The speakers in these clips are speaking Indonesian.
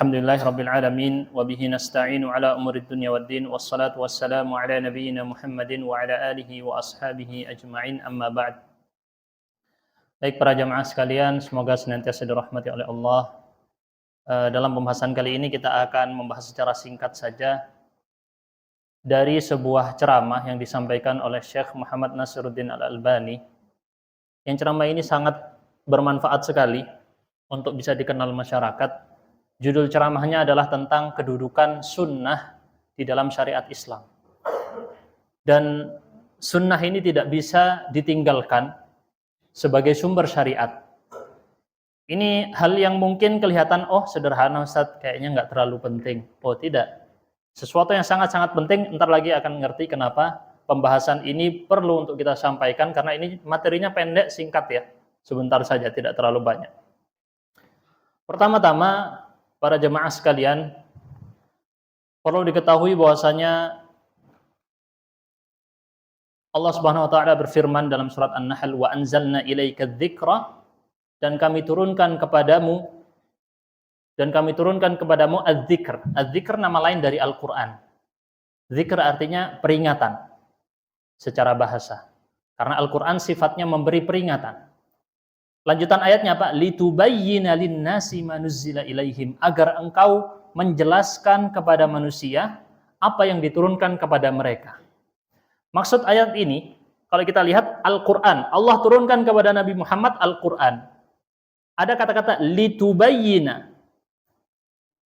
Alhamdulillahirabbil alamin wa bihi nasta'inu ala umurid dunya waddin wassalatu wassalamu ala nabiyyina Muhammadin wa ala alihi wa ashabihi ajma'in amma ba'd. Baik para jamaah sekalian, semoga senantiasa dirahmati oleh Allah. Dalam pembahasan kali ini kita akan membahas secara singkat saja dari sebuah ceramah yang disampaikan oleh Syekh Muhammad Nasiruddin Al-Albani. Yang ceramah ini sangat bermanfaat sekali untuk bisa dikenal masyarakat. Judul ceramahnya adalah tentang kedudukan sunnah di dalam syariat Islam. Dan sunnah ini tidak bisa ditinggalkan sebagai sumber syariat. Ini hal yang mungkin kelihatan, oh sederhana Ustaz, kayaknya nggak terlalu penting. Oh tidak. Sesuatu yang sangat-sangat penting, ntar lagi akan ngerti kenapa pembahasan ini perlu untuk kita sampaikan, karena ini materinya pendek, singkat ya. Sebentar saja, tidak terlalu banyak. Pertama-tama, para jemaah sekalian, perlu diketahui bahwasanya Allah Subhanahu wa taala berfirman dalam surat An-Nahl, wa anzalna ilaika dzikra, dan kami turunkan kepadamu adz-dzikr. Adz-dzikr nama lain dari Al-Qur'an. Dzikr artinya peringatan secara bahasa. Karena Al-Qur'an sifatnya memberi peringatan. Lanjutan ayatnya apa? Litubayyina lin-nasi ma nuzzila ilaihim, agar engkau menjelaskan kepada manusia apa yang diturunkan kepada mereka. Maksud ayat ini, kalau kita lihat Al-Qur'an, Allah turunkan kepada Nabi Muhammad Al-Qur'an. Ada kata-kata litubayyina.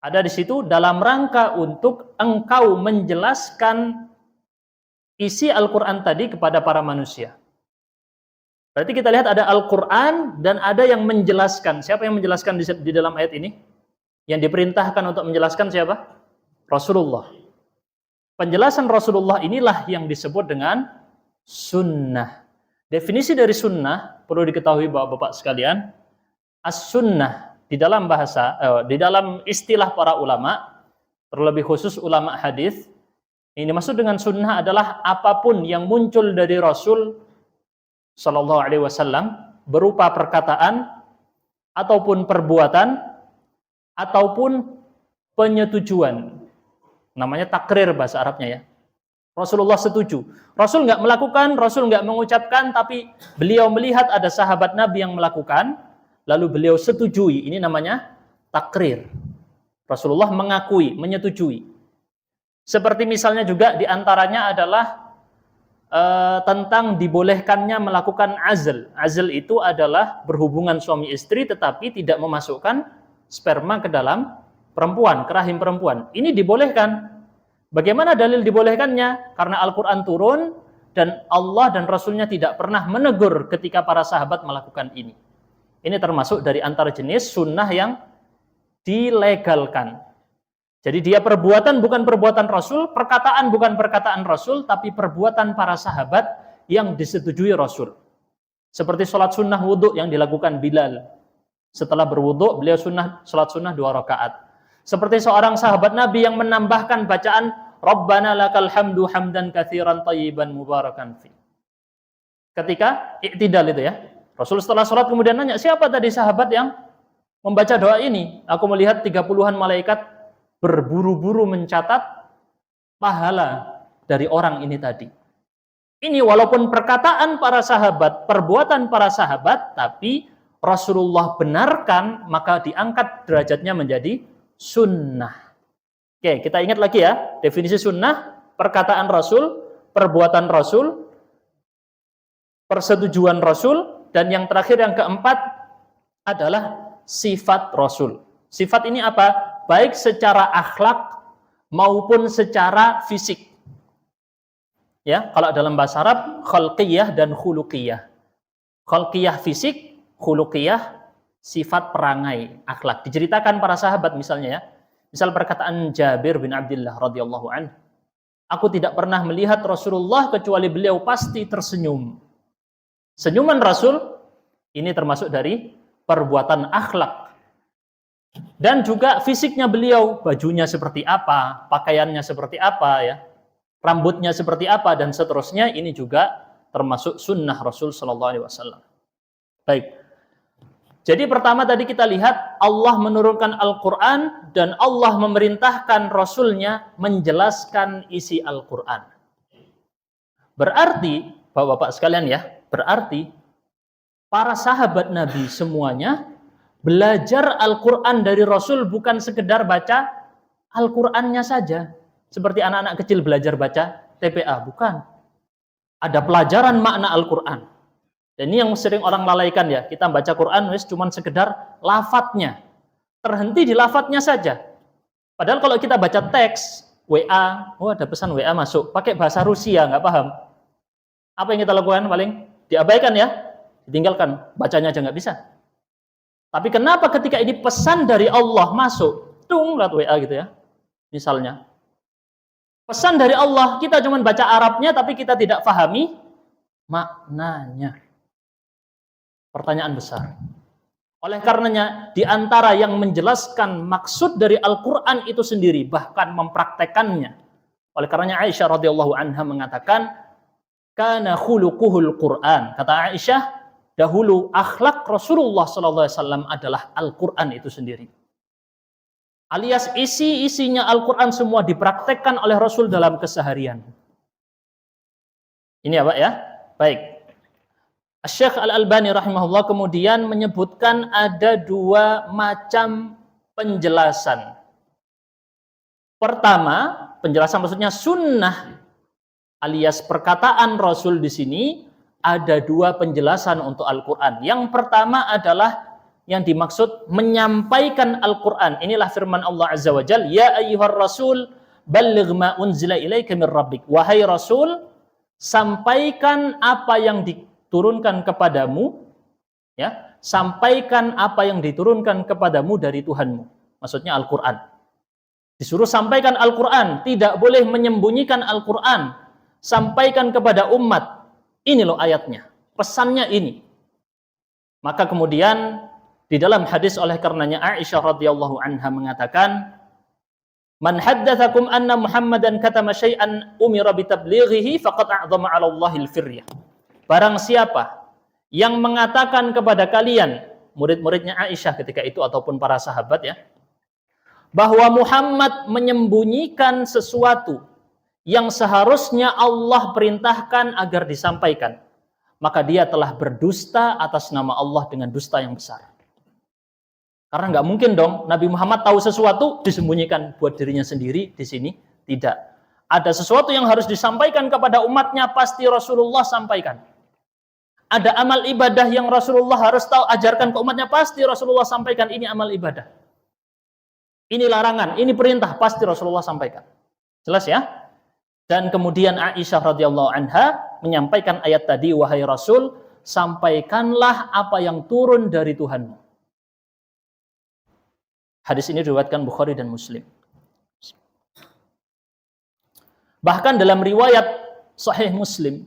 Ada di situ dalam rangka untuk engkau menjelaskan isi Al-Qur'an tadi kepada para manusia. Berarti kita lihat ada Al-Qur'an dan ada yang menjelaskan. Siapa yang menjelaskan di dalam ayat ini? Yang diperintahkan untuk menjelaskan siapa? Rasulullah. Penjelasan Rasulullah inilah yang disebut dengan sunnah. Definisi dari sunnah perlu diketahui Bapak-bapak sekalian. As-sunnah di dalam bahasa, di dalam istilah para ulama, terlebih khusus ulama hadis, ini dimaksud dengan sunnah adalah apapun yang muncul dari Rasul Sallallahu Alaihi Wasallam berupa perkataan ataupun perbuatan ataupun penyetujuan, namanya takrir bahasa Arabnya ya. Rasulullah setuju. Rasul nggak melakukan, Rasul nggak mengucapkan, tapi beliau melihat ada sahabat Nabi yang melakukan, lalu beliau setujui. Ini namanya takrir. Rasulullah mengakui, menyetujui. Seperti misalnya juga diantaranya adalah tentang dibolehkannya melakukan azl. Azl itu adalah berhubungan suami istri tetapi tidak memasukkan sperma ke dalam perempuan, ke rahim perempuan. Ini dibolehkan. Bagaimana dalil dibolehkannya? Karena Al-Quran turun dan Allah dan Rasulnya tidak pernah menegur ketika para sahabat melakukan ini. Ini termasuk dari antara jenis sunnah yang dilegalkan. Jadi dia perbuatan bukan perbuatan Rasul, perkataan bukan perkataan Rasul, tapi perbuatan para sahabat yang disetujui Rasul. Seperti sholat sunnah wudhu yang dilakukan Bilal. Setelah berwudhu, beliau sholat sunnah 2 rakaat. Seperti seorang sahabat Nabi yang menambahkan bacaan Rabbana lakal hamdu hamdan katsiran thayyiban mubarakan fi. Ketika i'tidal itu ya. Rasul setelah sholat kemudian nanya, siapa tadi sahabat yang membaca doa ini? Aku melihat 30-an malaikat berburu-buru mencatat pahala dari orang ini tadi. Ini walaupun perkataan para sahabat, perbuatan para sahabat, tapi Rasulullah benarkan, maka diangkat derajatnya menjadi sunnah. Oke, kita ingat lagi ya, definisi sunnah, perkataan Rasul, perbuatan Rasul, persetujuan Rasul, dan yang terakhir yang keempat adalah sifat Rasul. Sifat ini apa? Baik secara akhlak maupun secara fisik. Ya, kalau dalam bahasa Arab khalqiyah dan khuluqiyah. Khalqiyah fisik, khuluqiyah sifat perangai, akhlak. Diceritakan para sahabat misalnya ya. Misal perkataan Jabir bin Abdullah radhiyallahu anhu, aku tidak pernah melihat Rasulullah kecuali beliau pasti tersenyum. Senyuman Rasul ini termasuk dari perbuatan akhlak. Dan juga fisiknya beliau, bajunya seperti apa, pakaiannya seperti apa ya, rambutnya seperti apa dan seterusnya, ini juga termasuk sunnah Rasul Sallallahu Alaihi Wasallam. Baik, Jadi pertama tadi kita lihat Allah menurunkan Al-Quran dan Allah memerintahkan Rasulnya menjelaskan isi Al-Quran. Berarti, Bapak-bapak sekalian ya, berarti para sahabat Nabi semuanya belajar Al-Quran dari Rasul bukan sekedar baca Al-Qurannya saja. Seperti anak-anak kecil belajar baca TPA, bukan. Ada pelajaran makna Al-Quran. Dan ini yang sering orang lalaikan ya, kita baca Quran cuma sekedar lafadznya. Terhenti di lafadznya saja. Padahal kalau kita baca teks, WA, oh ada pesan WA masuk, pakai bahasa Rusia, nggak paham. Apa yang kita lakukan paling? Diabaikan ya, ditinggalkan, bacanya aja nggak bisa. Tapi kenapa ketika ini pesan dari Allah masuk, tung lewat WA gitu ya, misalnya. Pesan dari Allah, kita cuma baca Arabnya, tapi kita tidak pahami maknanya. Pertanyaan besar. Oleh karenanya, di antara yang menjelaskan maksud dari Al-Quran itu sendiri, bahkan mempraktekannya. Oleh karenanya Aisyah radhiyallahu anha mengatakan, kana khuluquhul Quran. Kata Aisyah, dahulu akhlak Rasulullah SAW adalah Al-Quran itu sendiri. Alias isi-isinya Al-Quran semua dipraktekkan oleh Rasul dalam keseharian. Ini ya Pak ya? Baik. Syekh Al-Albani rahimahullah kemudian menyebutkan ada dua macam penjelasan. Pertama, penjelasan maksudnya sunnah alias perkataan Rasul di sini ada dua penjelasan untuk Al-Quran. Yang pertama adalah yang dimaksud menyampaikan Al-Quran. Inilah firman Allah Azza wa Jalla, ya ayyuhar rasul balligh ma unzila ilaika mir rabbik. Wahai Rasul, sampaikan apa yang diturunkan kepadamu, ya, sampaikan apa yang diturunkan kepadamu dari Tuhanmu. Maksudnya Al-Quran. Disuruh sampaikan Al-Quran, tidak boleh menyembunyikan Al-Quran. Sampaikan kepada umat. Ini loh ayatnya, pesannya ini. Maka kemudian di dalam hadis oleh karenanya Aisyah radhiyallahu anha mengatakan, man haddatsakum anna Muhammadan katama syai'an umira bitablighihi faqad a'zama 'ala Allahil firyah. Barang siapa yang mengatakan kepada kalian, murid-muridnya Aisyah ketika itu ataupun para sahabat ya, bahwa Muhammad menyembunyikan sesuatu yang seharusnya Allah perintahkan agar disampaikan, maka dia telah berdusta atas nama Allah dengan dusta yang besar. Karena nggak mungkin dong Nabi Muhammad tahu sesuatu disembunyikan buat dirinya sendiri di sini. Tidak. Ada sesuatu yang harus disampaikan kepada umatnya, pasti Rasulullah sampaikan. Ada amal ibadah yang Rasulullah harus tahu, ajarkan ke umatnya, pasti Rasulullah sampaikan. Ini amal ibadah. Ini larangan, ini perintah, pasti Rasulullah sampaikan. Jelas ya? Dan kemudian Aisyah radhiyallahu anha menyampaikan ayat tadi, wahai Rasul, sampaikanlah apa yang turun dari Tuhanmu. Hadis ini diriwayatkan Bukhari dan Muslim. Bahkan dalam riwayat Sahih Muslim,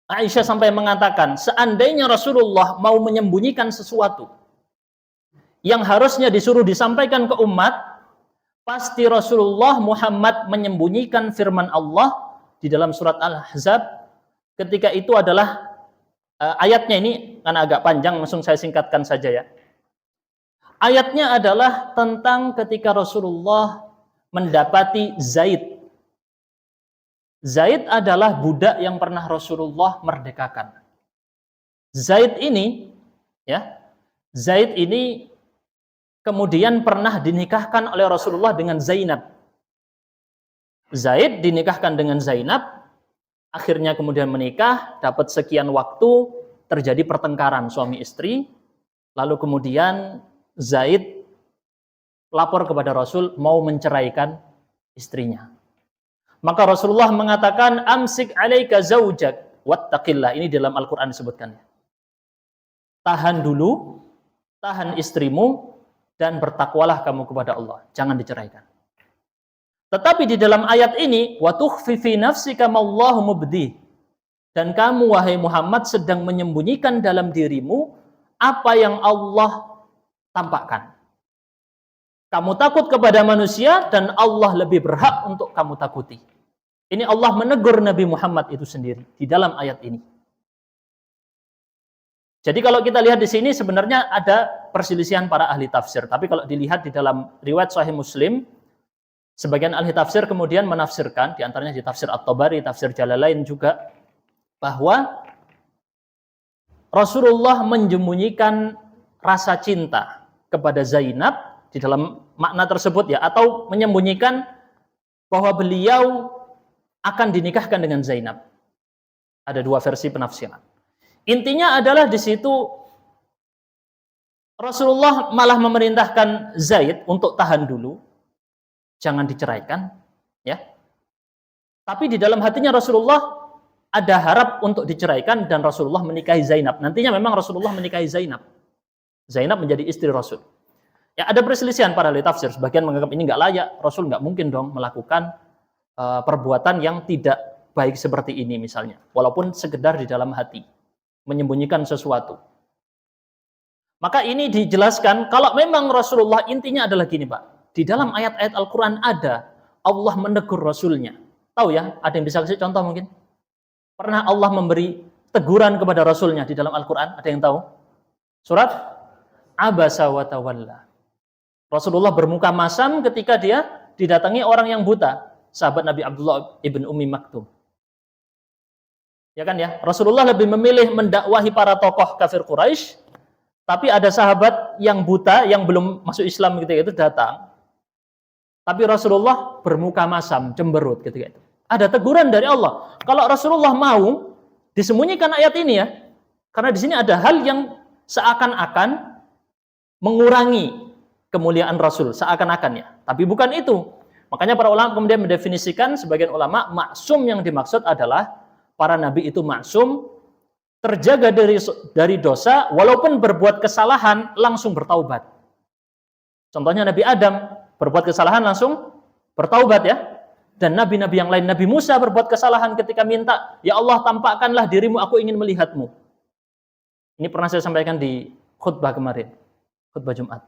Aisyah sampai mengatakan, seandainya Rasulullah mau menyembunyikan sesuatu yang harusnya disuruh disampaikan ke umat, pasti Rasulullah Muhammad menyembunyikan firman Allah di dalam surat Al-Ahzab. Ketika itu adalah ayatnya ini karena agak panjang, langsung saya singkatkan saja ya. Ayatnya adalah tentang ketika Rasulullah mendapati Zaid. Zaid adalah budak yang pernah Rasulullah merdekakan. Zaid ini, ya, Zaid ini kemudian pernah dinikahkan oleh Rasulullah dengan Zainab. Zaid dinikahkan dengan Zainab, akhirnya kemudian menikah, dapat sekian waktu, terjadi pertengkaran suami istri, lalu kemudian Zaid lapor kepada Rasul mau menceraikan istrinya. Maka Rasulullah mengatakan, amsik alaika zaujak wattaqillah. Ini dalam Al-Quran disebutkan. Tahan dulu, tahan istrimu, dan bertakwalah kamu kepada Allah. Jangan diceraikan. Tetapi di dalam ayat ini, wa tukhfi fi nafsika mallahu mubdi. Dan kamu, wahai Muhammad, sedang menyembunyikan dalam dirimu apa yang Allah tampakkan. Kamu takut kepada manusia dan Allah lebih berhak untuk kamu takuti. Ini Allah menegur Nabi Muhammad itu sendiri di dalam ayat ini. Jadi kalau kita lihat di sini sebenarnya ada perselisihan para ahli tafsir. Tapi kalau dilihat di dalam riwayat Sahih Muslim, sebagian ahli tafsir kemudian menafsirkan, di antaranya di tafsir At-Tabari, tafsir Jalalain juga, bahwa Rasulullah menyembunyikan rasa cinta kepada Zainab di dalam makna tersebut ya, atau menyembunyikan bahwa beliau akan dinikahkan dengan Zainab. Ada dua versi penafsiran. Intinya adalah di situ Rasulullah malah memerintahkan Zaid untuk tahan dulu, jangan diceraikan, ya. Tapi di dalam hatinya Rasulullah ada harap untuk diceraikan dan Rasulullah menikahi Zainab. Nantinya memang Rasulullah menikahi Zainab. Zainab menjadi istri Rasul. Ya, ada perselisihan para ahli tafsir. Sebagian menganggap ini nggak layak, Rasul nggak mungkin dong melakukan perbuatan yang tidak baik seperti ini misalnya, walaupun sekedar di dalam hati, menyembunyikan sesuatu. Maka ini dijelaskan kalau memang Rasulullah, intinya adalah gini Pak, di dalam ayat-ayat Al-Quran ada Allah menegur Rasulnya. Tahu ya, ada yang bisa kasih contoh mungkin? Pernah Allah memberi teguran kepada Rasulnya di dalam Al-Quran, ada yang tahu? Surat Abasa wa Tawalla. Rasulullah bermuka masam ketika dia didatangi orang yang buta, sahabat Nabi Abdullah ibn Ummi Maktum. Ya kan ya, Rasulullah lebih memilih mendakwahi para tokoh kafir Quraisy, tapi ada sahabat yang buta yang belum masuk Islam ketika itu datang. Tapi Rasulullah bermuka masam, cemberut ketika itu. Ada teguran dari Allah. Kalau Rasulullah mau disembunyikan ayat ini ya, karena di sini ada hal yang seakan-akan mengurangi kemuliaan Rasul, seakan-akan ya. Tapi bukan itu. Makanya para ulama kemudian mendefinisikan, sebagian ulama, maksum yang dimaksud adalah para nabi itu maksum, terjaga dari dosa, walaupun berbuat kesalahan langsung bertaubat. Contohnya Nabi Adam berbuat kesalahan langsung bertaubat ya. Dan nabi-nabi yang lain, Nabi Musa berbuat kesalahan ketika minta, ya Allah tampakkanlah dirimu, aku ingin melihatmu. Ini pernah saya sampaikan di khutbah kemarin, khutbah Jumat.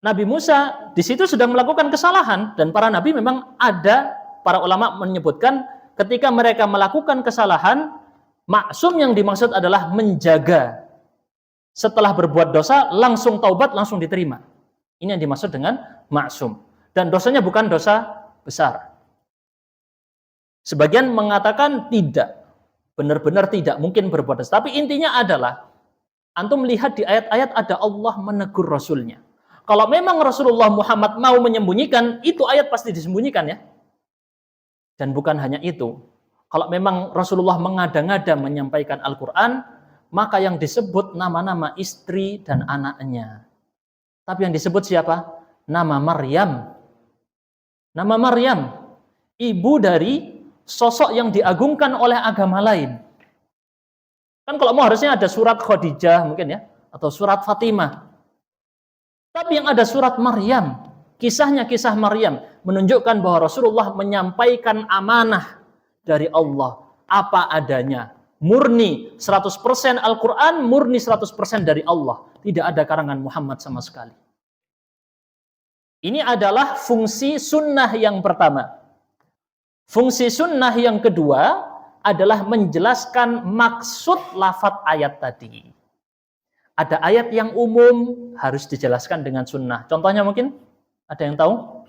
Nabi Musa di situ sedang melakukan kesalahan, dan para nabi memang ada, para ulama menyebutkan ketika mereka melakukan kesalahan, maksum yang dimaksud adalah menjaga. Setelah berbuat dosa, langsung taubat, langsung diterima. Ini yang dimaksud dengan maksum. Dan dosanya bukan dosa besar. Sebagian mengatakan tidak. Benar-benar tidak mungkin berbuat dosa. Tapi intinya adalah, antum melihat di ayat-ayat ada Allah menegur Rasulnya. Kalau memang Rasulullah Muhammad mau menyembunyikan, itu ayat pasti disembunyikan ya. Dan bukan hanya itu. Kalau memang Rasulullah mengada-ngada menyampaikan Al-Quran, maka yang disebut nama-nama istri dan anaknya. Tapi yang disebut siapa? Nama Maryam. Nama Maryam, ibu dari sosok yang diagungkan oleh agama lain. Kan kalau mau harusnya ada surat Khadijah mungkin ya, atau surat Fatimah. Tapi yang ada surat Maryam, kisahnya kisah Maryam, menunjukkan bahwa Rasulullah menyampaikan amanah dari Allah, apa adanya. Murni 100% Al-Quran, murni 100% dari Allah. Tidak ada karangan Muhammad sama sekali. Ini adalah fungsi sunnah yang pertama. Fungsi sunnah yang kedua adalah menjelaskan maksud lafadz ayat tadi. Ada ayat yang umum harus dijelaskan dengan sunnah. Contohnya mungkin ada yang tahu?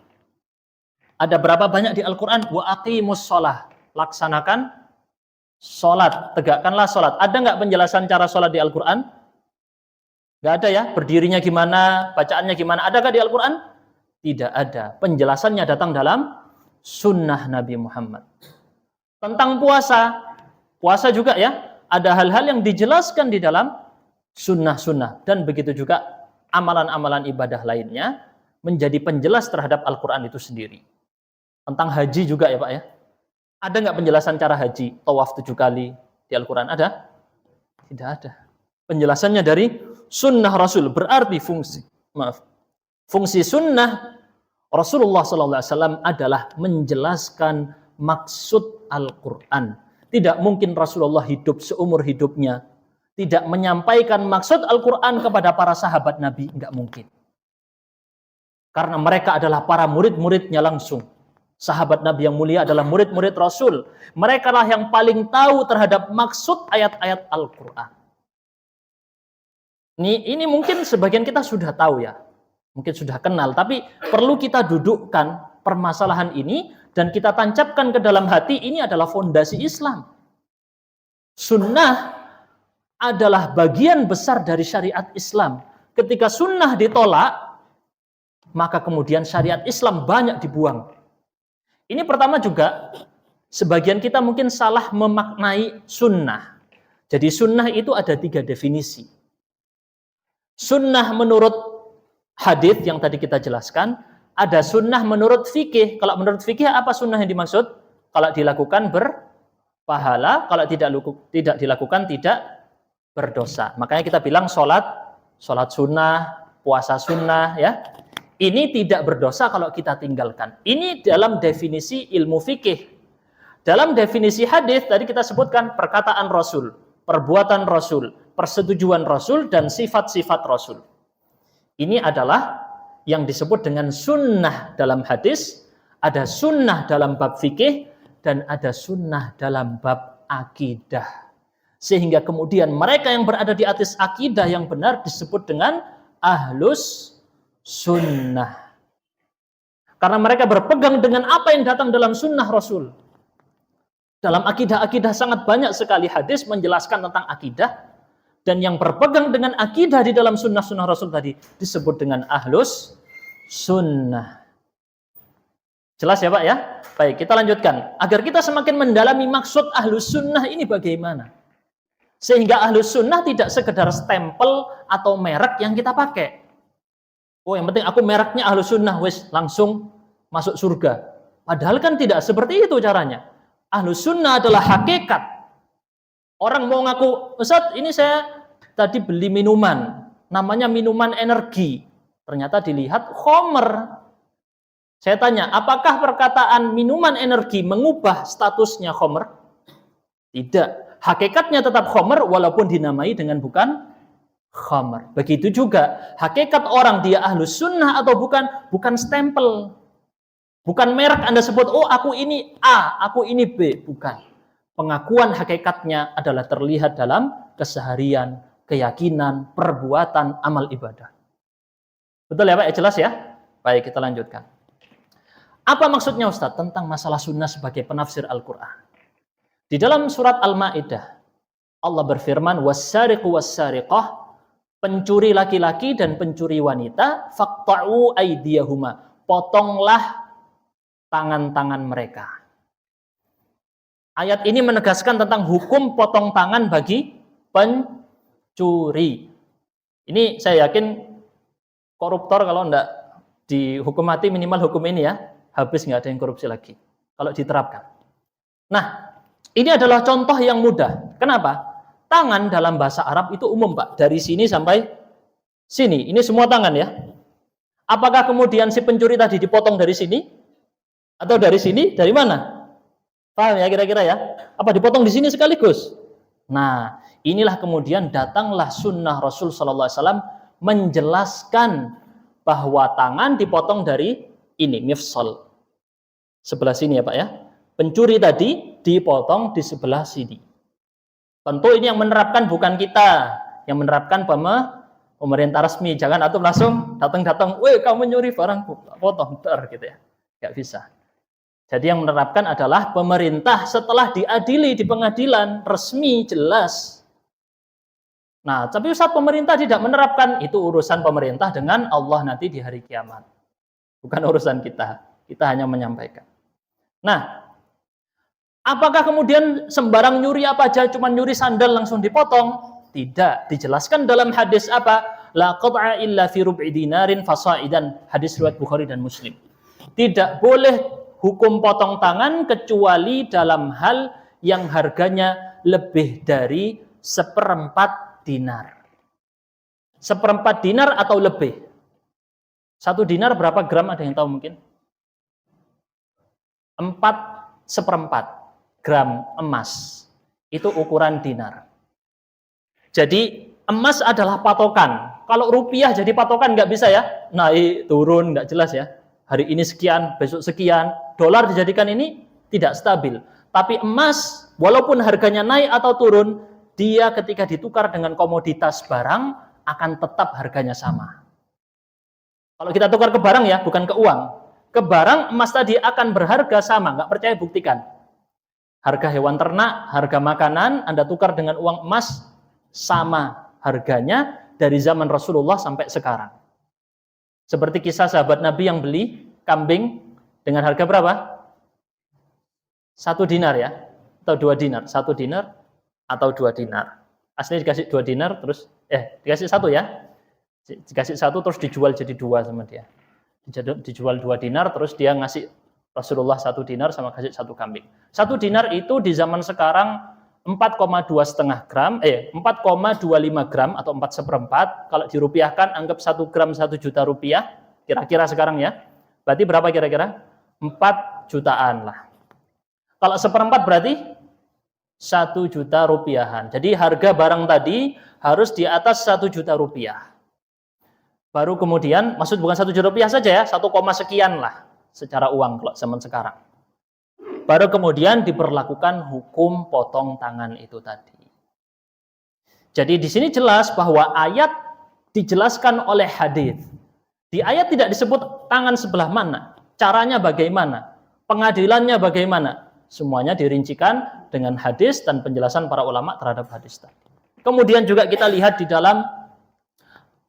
Ada berapa banyak di Al-Quran? Wa aqimus sholah. Laksanakan sholat. Tegakkanlah sholat. Ada nggak penjelasan cara sholat di Al-Quran? Nggak ada ya? Berdirinya gimana? Bacaannya gimana? Adakah di Al-Quran? Tidak ada. Penjelasannya datang dalam sunnah Nabi Muhammad. Tentang puasa. Puasa juga ya. Ada hal-hal yang dijelaskan di dalam sunnah-sunnah. Dan begitu juga amalan-amalan ibadah lainnya menjadi penjelas terhadap Al-Quran itu sendiri. Tentang haji juga ya Pak ya. Ada nggak penjelasan cara haji? Tawaf 7 kali di Al-Quran ada? Tidak ada. Penjelasannya dari sunnah Rasul. Berarti fungsi sunnah Rasulullah SAW adalah menjelaskan maksud Al-Quran. Tidak mungkin Rasulullah hidup seumur hidupnya tidak menyampaikan maksud Al-Quran kepada para sahabat Nabi. Nggak mungkin. Karena mereka adalah para murid-muridnya langsung. Sahabat Nabi yang mulia adalah murid-murid Rasul. Mereka lah yang paling tahu terhadap maksud ayat-ayat Al-Quran. Ini mungkin sebagian kita sudah tahu ya, mungkin sudah kenal, tapi perlu kita dudukkan permasalahan ini dan kita tancapkan ke dalam hati. Ini adalah fondasi Islam. Sunnah adalah bagian besar dari syariat Islam. Ketika sunnah ditolak, maka kemudian syariat Islam banyak dibuang. Ini pertama juga, sebagian kita mungkin salah memaknai sunnah. Jadi sunnah itu ada 3 definisi. Sunnah menurut hadis yang tadi kita jelaskan, ada sunnah menurut fikih. Kalau menurut fikih apa sunnah yang dimaksud? Kalau dilakukan berpahala, kalau tidak dilakukan tidak berdosa. Makanya kita bilang sholat sunnah, puasa sunnah, ya. Ini tidak berdosa kalau kita tinggalkan. Ini dalam definisi ilmu fikih. Dalam definisi hadis tadi kita sebutkan perkataan Rasul, perbuatan Rasul, persetujuan Rasul, dan sifat-sifat Rasul. Ini adalah yang disebut dengan sunnah dalam hadis. Ada sunnah dalam bab fikih dan ada sunnah dalam bab akidah. Sehingga kemudian mereka yang berada di atas akidah yang benar disebut dengan ahlus sunnah. Karena mereka berpegang dengan apa yang datang dalam sunnah Rasul. Dalam akidah-akidah sangat banyak sekali hadis menjelaskan tentang akidah, dan yang berpegang dengan akidah di dalam sunnah-sunnah Rasul tadi disebut dengan ahlus sunnah. Jelas ya Pak ya? Baik, kita lanjutkan. Agar kita semakin mendalami maksud ahlus sunnah ini bagaimana. Sehingga ahlus sunnah tidak sekedar stempel atau merek yang kita pakai. Oh, yang penting aku mereknya ahlus sunnah, wes langsung masuk surga. Padahal kan tidak seperti itu caranya. Ahlus sunnah adalah hakikat. Orang mau ngaku, Ustaz, ini saya tadi beli minuman, namanya minuman energi. Ternyata dilihat khamr. Saya tanya, apakah perkataan minuman energi mengubah statusnya khamr? Tidak. Hakikatnya tetap khamr walaupun dinamai dengan bukan khamr. Begitu juga hakikat orang dia ahlus sunnah atau bukan stempel. Bukan merek Anda sebut, oh aku ini A, aku ini B. Bukan. Pengakuan hakikatnya adalah terlihat dalam keseharian, keyakinan, perbuatan, amal ibadah. Betul ya Pak? Jelas ya? Baik, kita lanjutkan. Apa maksudnya Ustaz tentang masalah sunnah sebagai penafsir Al-Quran? Di dalam surat Al-Ma'idah, Allah berfirman, wassariqu wassariqah, pencuri laki-laki dan pencuri wanita, faqta'u aydiyahuma, potonglah tangan-tangan mereka. Ayat ini menegaskan tentang hukum potong tangan bagi pencuri. Ini saya yakin koruptor kalau enggak dihukum mati minimal hukum ini ya, habis nggak ada yang korupsi lagi kalau diterapkan. Nah, ini adalah contoh yang mudah. Kenapa? Tangan dalam bahasa Arab itu umum Pak, dari sini sampai sini. Ini semua tangan ya. Apakah kemudian si pencuri tadi dipotong dari sini? Atau dari sini? Dari mana? Paham ya kira-kira ya? Apa dipotong di sini sekaligus? Nah, inilah kemudian datanglah sunnah Rasul SAW menjelaskan bahwa tangan dipotong dari ini, mifsal. Sebelah sini ya Pak ya. Pencuri tadi dipotong di sebelah sini. Tentu ini yang menerapkan bukan kita, yang menerapkan pemerintah resmi. Jangan antum langsung datang-datang, "Weh, kamu nyuri barangku, potong." Gitu ya. Nggak bisa. Jadi yang menerapkan adalah pemerintah setelah diadili di pengadilan resmi jelas. Nah, tapi saat pemerintah tidak menerapkan, itu urusan pemerintah dengan Allah nanti di hari kiamat. Bukan urusan kita. Kita hanya menyampaikan. Nah, apakah kemudian sembarang nyuri apa aja, cuma nyuri sandal langsung dipotong? Tidak. Dijelaskan dalam hadis apa? La qat'a illa fi rub'i dinarin fasaidan. Hadis riwayat Bukhari dan Muslim. Tidak boleh hukum potong tangan kecuali dalam hal yang harganya lebih dari 1/4 dinar. 1/4 dinar atau lebih. 1 dinar berapa gram, ada yang tahu mungkin? 4/4 gram emas. Itu ukuran dinar. Jadi emas adalah patokan. Kalau rupiah jadi patokan nggak bisa ya. Naik, turun, nggak jelas ya. Hari ini sekian, besok sekian. Dolar dijadikan ini tidak stabil. Tapi emas, walaupun harganya naik atau turun, dia ketika ditukar dengan komoditas barang akan tetap harganya sama. Kalau kita tukar ke barang ya, bukan ke uang. Ke barang emas tadi akan berharga sama, nggak percaya buktikan. Harga hewan ternak, harga makanan, Anda tukar dengan uang emas, sama harganya dari zaman Rasulullah sampai sekarang. Seperti kisah sahabat Nabi yang beli kambing dengan harga berapa? 1 dinar ya, atau 2 dinar, 1 dinar atau 2 dinar. Aslinya dikasih 2 dinar, terus dikasih 1 ya, dikasih 1 terus dijual jadi 2 sama dia. Dijual 2 dinar, terus dia ngasih Rasulullah 1 dinar sama kasih 1 kambing. 1 dinar itu di zaman sekarang 4,25 gram, 4,25 gram atau 4/4. Kalau dirupiahkan, anggap 1 gram 1 juta rupiah, kira-kira sekarang ya. Berarti berapa kira-kira? 4 jutaan lah. Kalau 1/4 berarti 1 juta rupiahan. Jadi harga barang tadi harus di atas 1 juta rupiah. Baru kemudian, maksud bukan 1 juta rupiah saja ya, 1, sekian lah secara uang kalau zaman sekarang. Baru kemudian diberlakukan hukum potong tangan itu tadi. Jadi di sini jelas bahwa ayat dijelaskan oleh hadis. Di ayat tidak disebut tangan sebelah mana, caranya bagaimana, pengadilannya bagaimana. Semuanya dirincikan dengan hadis dan penjelasan para ulama terhadap hadis tadi. Kemudian juga kita lihat di dalam,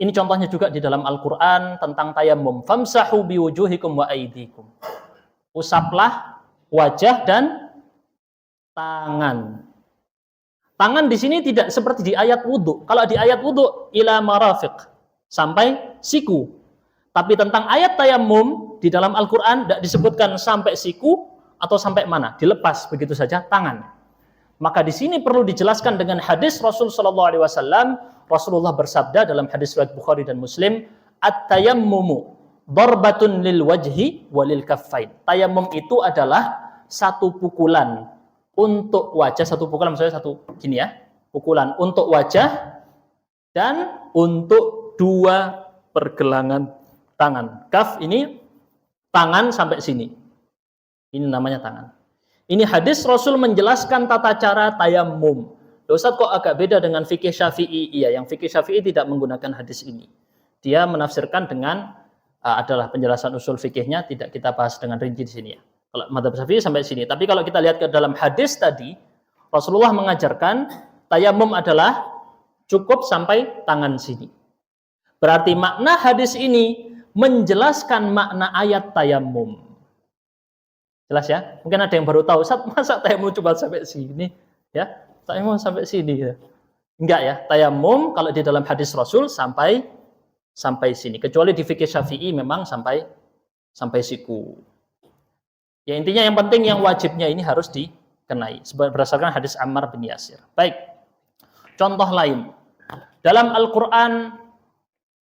ini contohnya juga di dalam Al-Quran tentang tayammum. Famsahu biwujuhikum wa aydikum. Usaplah wajah dan tangan. Tangan di sini tidak seperti di ayat wudhu. Kalau di ayat wudhu ila marafiq, sampai siku. Tapi tentang ayat tayammum di dalam Al-Quran tidak disebutkan sampai siku atau sampai mana, dilepas begitu saja tangan. Maka di sini perlu dijelaskan dengan hadis Rasul sallallahu alaihi wasallam. Rasulullah bersabda dalam hadis riwayat Bukhari dan Muslim, at-tayammumu darbatun lil wajhi walil kaffain. Tayammum itu adalah satu pukulan untuk wajah, satu pukulan maksudnya satu gini ya, pukulan untuk wajah dan untuk 2 pergelangan tangan. Kaf ini tangan sampai sini. Ini namanya tangan. Ini hadis Rasul menjelaskan tata cara tayammum. Ustaz kok agak beda dengan fikih Syafi'i? Iya, yang fikih Syafi'i tidak menggunakan hadis ini. Dia menafsirkan dengan adalah penjelasan usul fikihnya, tidak kita bahas dengan rinci di sini ya. Kalau madzhab Syafi'i sampai sini. Tapi kalau kita lihat ke dalam hadis tadi, Rasulullah mengajarkan tayammum adalah cukup sampai tangan sini. Berarti makna hadis ini menjelaskan makna ayat tayammum. Jelas ya? Mungkin ada yang baru tahu, masa tayammum cuma sampai sini? Ya, tayammum sampai sini. Ya. Enggak ya, tayammum kalau di dalam hadis Rasul sampai sini. Kecuali di fikih Syafi'i memang sampai siku. Ya intinya yang penting yang wajibnya ini harus dikenai berdasarkan hadis Ammar bin Yasir. Baik. Contoh lain. Dalam Al-Qur'an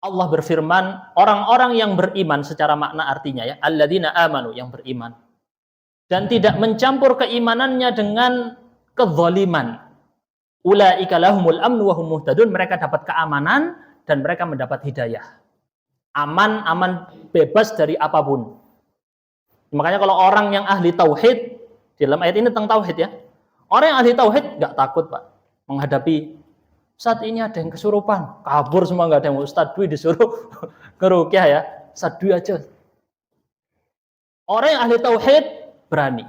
Allah berfirman, orang-orang yang beriman secara makna artinya ya, alladzina amanu, yang beriman dan tidak mencampur keimanannya dengan kezaliman. Ulaika lahumul amnu wa hum muhtadun, mereka dapat keamanan dan mereka mendapat hidayah. Aman bebas dari apapun. Makanya kalau orang yang ahli tauhid, dalam ayat ini tentang tauhid ya. Orang yang ahli tauhid enggak takut, Pak, menghadapi saat ini ada yang kesurupan, kabur semua, enggak ada yang Ustaz Dwi disuruh ngeruqyah ya. Ustaz Dwi aja. Orang yang ahli tauhid berani.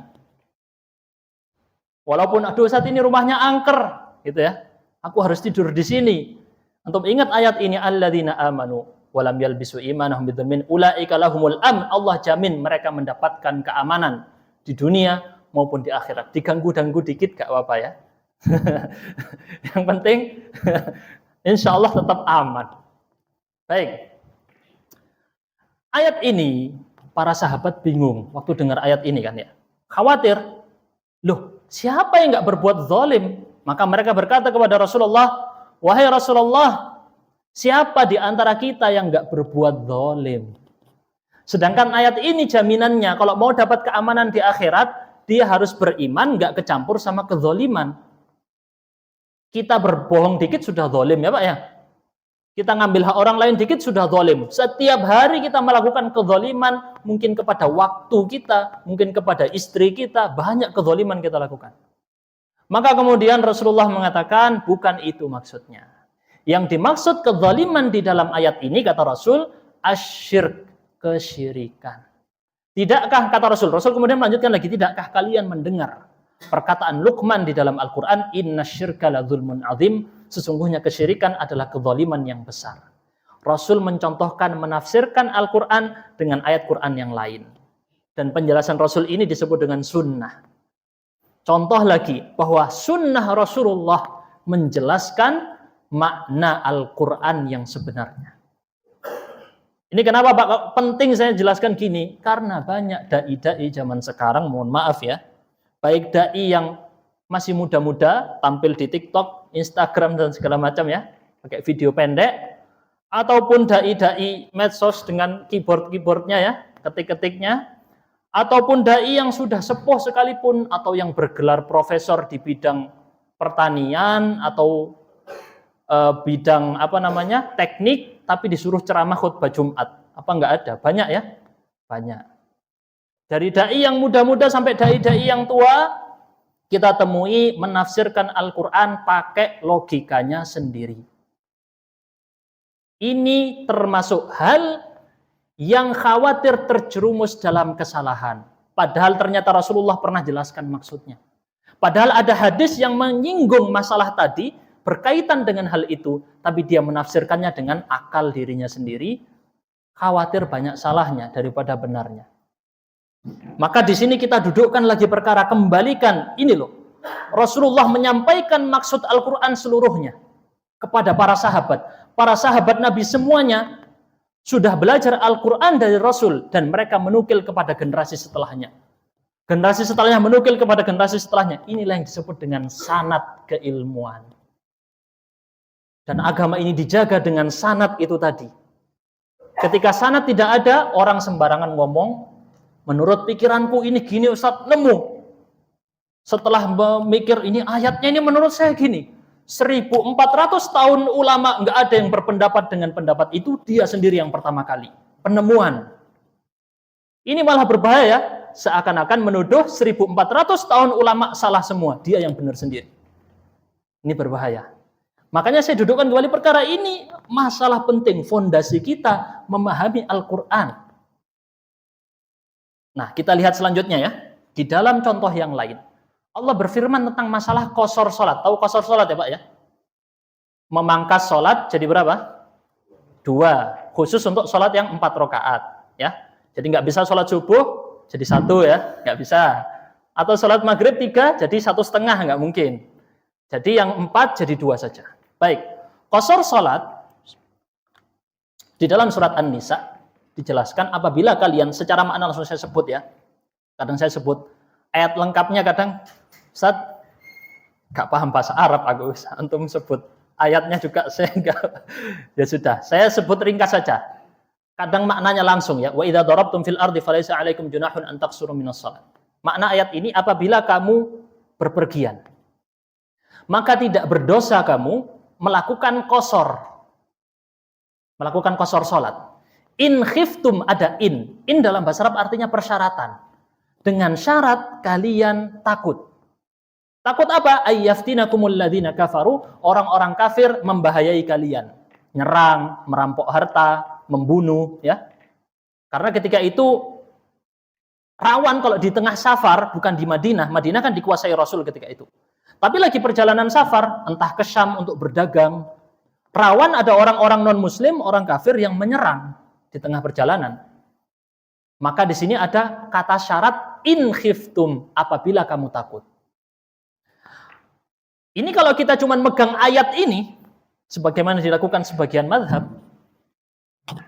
Walaupun aduh saat ini rumahnya angker gitu ya. Aku harus tidur di sini. Antum ingat ayat ini, alladzina amanu walam yalbisu imanahum bidzulmin ulaika lahumul amn. Allah jamin mereka mendapatkan keamanan di dunia maupun di akhirat. Diganggu-ganggu dikit gak apa-apa ya. Yang penting insya Allah tetap aman. Baik. Ayat ini para sahabat bingung waktu dengar ayat ini kan ya. Khawatir. Loh, siapa yang gak berbuat zalim? Maka mereka berkata kepada Rasulullah, wahai Rasulullah, siapa di antara kita yang gak berbuat zalim? Sedangkan ayat ini jaminannya kalau mau dapat keamanan di akhirat, dia harus beriman, gak kecampur sama kezaliman. Kita berbohong dikit sudah zalim ya Pak ya. Kita ngambil hak orang lain dikit sudah zalim. Setiap hari kita melakukan kezaliman, mungkin kepada waktu kita, mungkin kepada istri kita, banyak kezaliman kita lakukan. Maka kemudian Rasulullah mengatakan, bukan itu maksudnya. Yang dimaksud kezaliman di dalam ayat ini, kata Rasul, asyirk, kesyirikan. Tidakkah, kata Rasul, Rasul kemudian melanjutkan lagi, tidakkah kalian mendengar perkataan Luqman di dalam Al-Quran, inna syirka la zulmun azim, sesungguhnya kesyirikan adalah kezaliman yang besar. Rasul mencontohkan, menafsirkan Al-Quran dengan ayat Quran yang lain. Dan penjelasan Rasul ini disebut dengan sunnah. Contoh lagi, bahwa sunnah Rasulullah menjelaskan makna Al-Quran yang sebenarnya. Ini kenapa Pak penting saya jelaskan gini? Karena banyak dai-dai zaman sekarang, mohon maaf ya, baik dai yang masih muda-muda, tampil di TikTok, Instagram, dan segala macam ya, pakai video pendek, ataupun dai-dai medsos dengan keyboard-keyboardnya ya, ketik-ketiknya, ataupun dai yang sudah sepuh sekalipun, atau yang bergelar profesor di bidang pertanian, atau bidang teknik, tapi disuruh ceramah khutbah Jumat. Apa enggak ada? Banyak ya? Banyak. Dari dai yang muda-muda sampai dai-dai yang tua, kita temui menafsirkan Al-Quran pakai logikanya sendiri. Ini termasuk hal yang khawatir terjerumus dalam kesalahan. Padahal ternyata Rasulullah pernah jelaskan maksudnya. Padahal ada hadis yang menyinggung masalah tadi, berkaitan dengan hal itu, tapi dia menafsirkannya dengan akal dirinya sendiri, khawatir banyak salahnya daripada benarnya. Maka di sini kita dudukkan lagi perkara, kembalikan, ini loh, Rasulullah menyampaikan maksud Al-Quran seluruhnya kepada para sahabat. Para sahabat Nabi semuanya sudah belajar Al-Quran dari Rasul, dan mereka menukil kepada generasi setelahnya. Generasi setelahnya menukil kepada generasi setelahnya. Inilah yang disebut dengan sanad keilmuan. Dan agama ini dijaga dengan sanad itu tadi. Ketika sanad tidak ada, orang sembarangan ngomong, menurut pikiranku ini gini Ustaz, nemu. Setelah memikir ini ayatnya ini menurut saya gini. 1400 tahun ulama nggak ada yang berpendapat dengan pendapat itu, dia sendiri yang pertama kali. Penemuan. Ini malah berbahaya, seakan-akan menuduh 1400 tahun ulama salah semua, dia yang benar sendiri. Ini berbahaya. Makanya saya dudukkan kembali perkara ini, masalah penting, fondasi kita memahami Al-Quran. Nah, kita lihat selanjutnya ya, di dalam contoh yang lain. Allah berfirman tentang masalah qasar salat. Tahu qasar salat ya Pak ya? Memangkas salat jadi berapa? 2, khusus untuk salat yang 4 rakaat ya. Jadi nggak bisa salat subuh jadi 1 ya, nggak bisa. Atau salat maghrib 3 jadi 1,5, nggak mungkin. Jadi yang 4 jadi 2 saja. Baik, qasar salat di dalam surat An-Nisa dijelaskan apabila kalian, secara makna langsung saya sebut ya. Kadang saya sebut ayat lengkapnya, kadang Ustaz gak paham bahasa Arab aku, antum sebut ayatnya juga saya enggak. Ya sudah, saya sebut ringkas saja. Kadang maknanya langsung ya. Wa idza darabtum fil ardi falaysa 'alaikum junahun an taqsuru minas shalah. Makna ayat ini, apabila kamu berpergian, maka tidak berdosa kamu melakukan qasar. Melakukan qasar salat. In khiftum, ada in. In dalam bahasa Arab artinya persyaratan. Dengan syarat kalian takut. Takut apa? Ayyaftinakumul ladzina kafaru, orang-orang kafir membahayai kalian. Nyerang, merampok harta, membunuh ya. Karena ketika itu rawan kalau di tengah safar, bukan di Madinah. Madinah kan dikuasai Rasul ketika itu. Tapi lagi perjalanan safar, entah ke Syam untuk berdagang, rawan ada orang-orang non-muslim, orang kafir yang menyerang di tengah perjalanan. Maka di sini ada kata syarat in khiftum, apabila kamu takut. Ini kalau kita cuma megang ayat ini, sebagaimana dilakukan sebagian mazhab,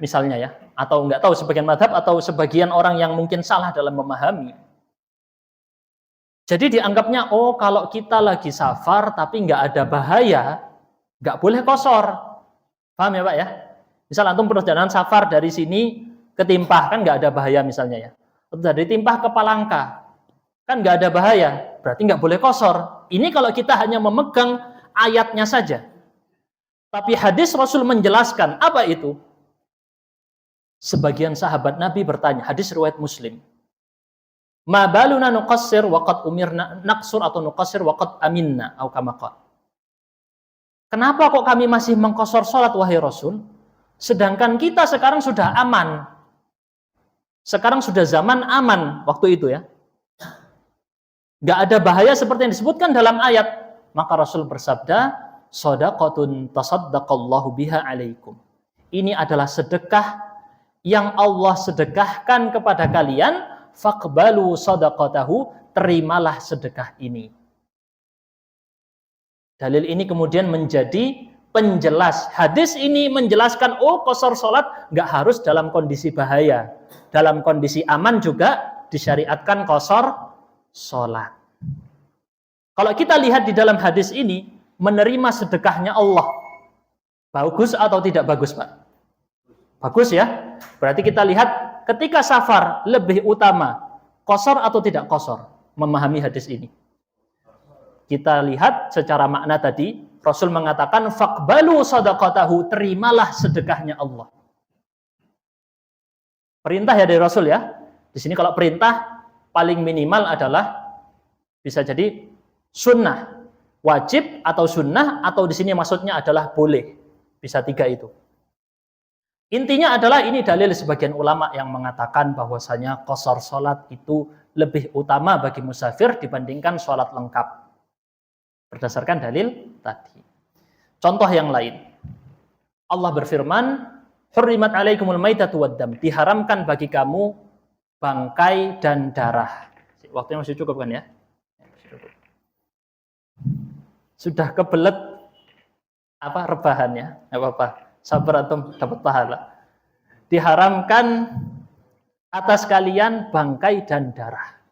misalnya ya, atau nggak tahu sebagian mazhab atau sebagian orang yang mungkin salah dalam memahami. Jadi dianggapnya, oh kalau kita lagi safar tapi nggak ada bahaya, nggak boleh qasar. Paham ya Pak ya? Misal antum perjalanan safar dari sini ke Timpah, kan nggak ada bahaya misalnya ya. Atau dari Timpah ke Palangka, kan nggak ada bahaya, berarti nggak boleh qasar. Ini kalau kita hanya memegang ayatnya saja. Tapi hadis Rasul menjelaskan, apa itu? Sebagian sahabat Nabi bertanya, hadis riwayat Muslim. Ma baluna nuqassir wa qad umirna naqsur, atau nuqassir wa qad aminna, atau kama qala. Kenapa kok kami masih mengqashar sholat wahai Rasul? Sedangkan kita sekarang sudah aman. Sekarang sudah zaman aman waktu itu ya. Gak ada bahaya seperti yang disebutkan dalam ayat. Maka Rasul bersabda, shadaqatun tasaddaqallahu biha alaikum. Ini adalah sedekah yang Allah sedekahkan kepada kalian. Faqbalu sadaqatahu, terimalah sedekah ini. Dalil ini kemudian menjadi penjelas. Hadis ini menjelaskan, oh qashar sholat nggak harus dalam kondisi bahaya. Dalam kondisi aman juga disyariatkan qashar sholat. Kalau kita lihat di dalam hadis ini, menerima sedekahnya Allah. Bagus atau tidak bagus, Pak? Bagus ya. Berarti kita lihat ketika safar lebih utama qashar atau tidak qashar, memahami hadis ini. Kita lihat secara makna tadi, Rasul mengatakan faqbalu sadaqatahu, terimalah sedekahnya Allah. Perintah ya dari Rasul ya. Di sini kalau perintah paling minimal adalah bisa jadi sunnah, wajib atau sunnah, atau di sini maksudnya adalah boleh. Bisa tiga itu. Intinya adalah ini dalil sebagian ulama yang mengatakan bahwasanya qashar salat itu lebih utama bagi musafir dibandingkan salat lengkap. Berdasarkan dalil tadi. Contoh yang lain. Allah berfirman, "Hurrimat 'alaikumul maitatu waddam." Diharamkan bagi kamu bangkai dan darah. Waktunya masih cukup kan ya? Sudah kebelet rebahannya? Enggak apa-apa. Sabar antum dapat pahala. Diharamkan atas kalian bangkai dan darah.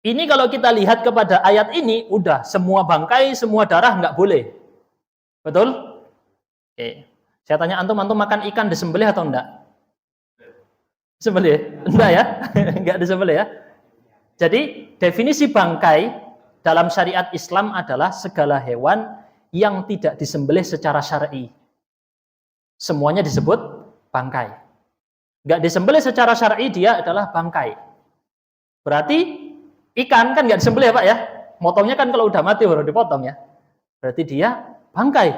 Ini kalau kita lihat kepada ayat ini, udah semua bangkai, semua darah nggak boleh. Betul? Oke. Saya tanya antum makan ikan disembelih atau enggak? Disembelih? Enggak ya? Enggak disembelih ya? Jadi, definisi bangkai dalam syariat Islam adalah segala hewan yang tidak disembelih secara syar'i. Semuanya disebut bangkai. Enggak disembelih secara syar'i, dia adalah bangkai. Berarti ikan kan nggak disembelih ya Pak ya, motongnya kan kalau udah mati baru dipotong ya. Berarti dia bangkai.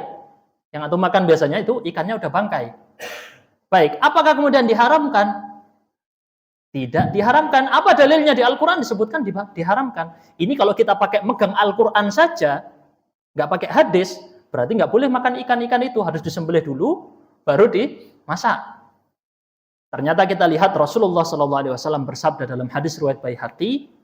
Yang antum makan biasanya itu ikannya udah bangkai. Baik, apakah kemudian diharamkan? Tidak diharamkan. Apa dalilnya di Al-Quran disebutkan diharamkan? Ini kalau kita pakai megang Al-Quran saja, nggak pakai hadis, berarti nggak boleh makan ikan-ikan itu, harus disembelih dulu, baru dimasak. Ternyata kita lihat Rasulullah SAW bersabda dalam hadis riwayat Baihaqi,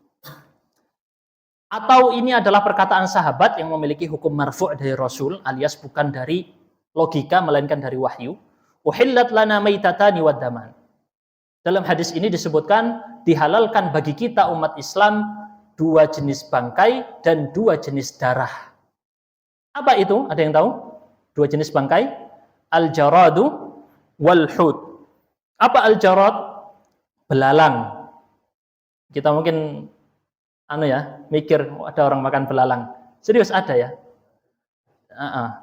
atau ini adalah perkataan sahabat yang memiliki hukum marfu' dari Rasul, alias bukan dari logika, melainkan dari wahyu. Uhillat lana maitatani waddaman. Dalam hadis ini disebutkan, dihalalkan bagi kita umat Islam 2 jenis bangkai dan 2 jenis darah. Apa itu? Ada yang tahu? 2 jenis bangkai? Al-jaradu wal-hud. Apa al-jarad? Belalang. Kita mungkin mikir ada orang makan belalang. Serius ada ya?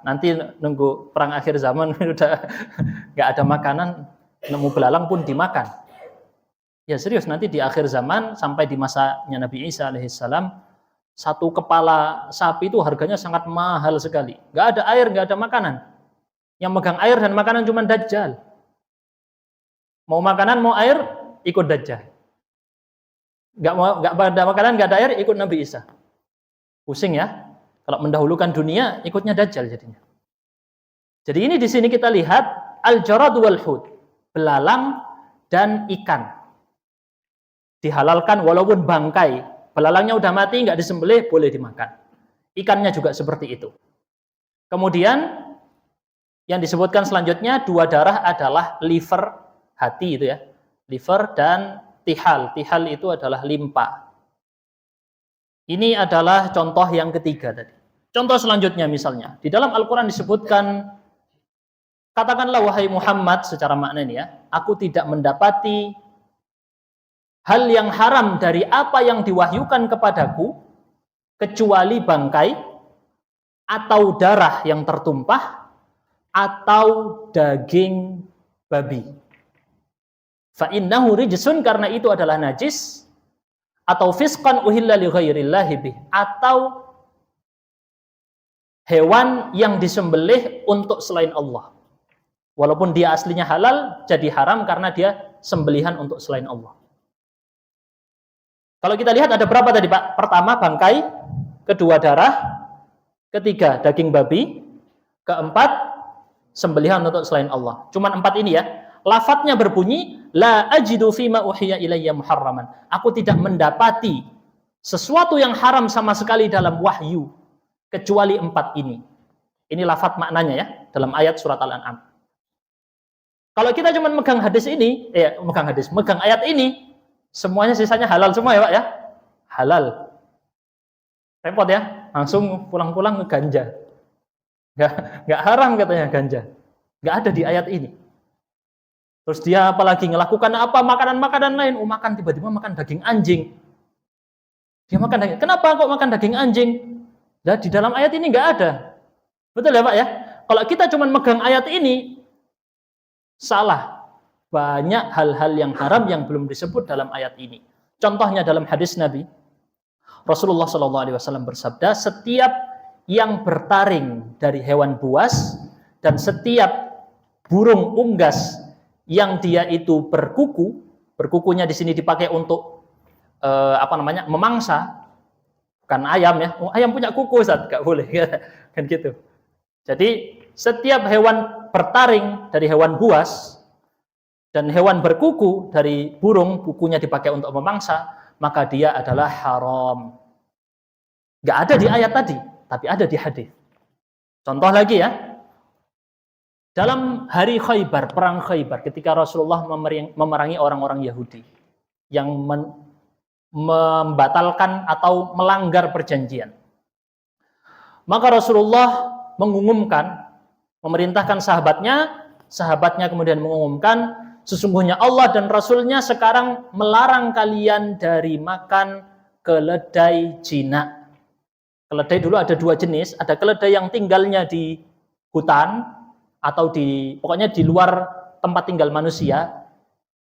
Nanti nunggu perang akhir zaman udah nggak ada makanan, nemu belalang pun dimakan. Ya serius, nanti di akhir zaman sampai di masanya Nabi Isa alaihissalam, 1 kepala sapi itu harganya sangat mahal sekali. Nggak ada air, nggak ada makanan. Yang megang air dan makanan cuma Dajjal. Mau makanan, mau air, ikut Dajjal. Nggak ada makanan, nggak ada air, ikut Nabi Isa. Pusing ya. Kalau mendahulukan dunia, ikutnya Dajjal jadinya. Jadi ini di sini kita lihat al-jarad wal hud, belalang dan ikan. Dihalalkan walaupun bangkai. Belalangnya udah mati, nggak disembelih, boleh dimakan. Ikannya juga seperti itu. Kemudian yang disebutkan selanjutnya 2 darah adalah liver, hati itu ya. Liver dan tihal. Tihal itu adalah limpa. Ini adalah contoh yang ketiga tadi. Contoh selanjutnya misalnya, di dalam Al-Quran disebutkan, katakanlah wahai Muhammad, secara makna ini ya, aku tidak mendapati hal yang haram dari apa yang diwahyukan kepadaku, kecuali bangkai, atau darah yang tertumpah, atau daging babi. Fa'innahu rijsun, karena itu adalah najis, atau fisqan uhilla li ghairillahi bih, atau hewan yang disembelih untuk selain Allah. Walaupun dia aslinya halal, jadi haram karena dia sembelihan untuk selain Allah. Kalau kita lihat ada berapa tadi Pak? Pertama bangkai, kedua darah, ketiga daging babi, keempat sembelihan untuk selain Allah. Cuman 4 ini ya. Lafadznya berbunyi la ajidu fima uhiya ilayya muharraman. Aku tidak mendapati sesuatu yang haram sama sekali dalam wahyu kecuali 4 ini. Ini lafadz maknanya ya dalam ayat surat Al-An'am. Kalau kita cuma megang hadis ini, megang ayat ini, semuanya sisanya halal semua ya Pak ya. Halal. Repot ya, langsung pulang-pulang ngeganja. Nggak haram katanya ganja. Nggak ada di ayat ini. Terus dia apalagi melakukan apa makanan-makanan lain, makan tiba-tiba makan daging anjing. Dia makan daging. Kenapa kok makan daging anjing? Nah, di dalam ayat ini nggak ada. Betul ya Pak ya? Kalau kita cuma megang ayat ini, salah. Banyak hal-hal yang haram yang belum disebut dalam ayat ini. Contohnya dalam hadis Nabi, Rasulullah SAW bersabda, setiap yang bertaring dari hewan buas dan setiap burung unggas yang dia itu berkuku, berkukunya di sini dipakai untuk memangsa, bukan ayam ya. Ayam punya kuku Ustaz, enggak boleh kan gitu. Jadi setiap hewan bertaring dari hewan buas dan hewan berkuku dari burung, kukunya dipakai untuk memangsa, maka dia adalah haram. Enggak ada di ayat tadi, tapi ada di hadis. Contoh lagi ya. Dalam hari Khaybar, perang Khaybar, ketika Rasulullah memerangi orang-orang Yahudi yang membatalkan atau melanggar perjanjian. Maka Rasulullah mengumumkan, memerintahkan sahabatnya kemudian mengumumkan, sesungguhnya Allah dan Rasulnya sekarang melarang kalian dari makan keledai jinak. Keledai dulu ada 2 jenis, ada keledai yang tinggalnya di hutan, atau pokoknya di luar tempat tinggal manusia,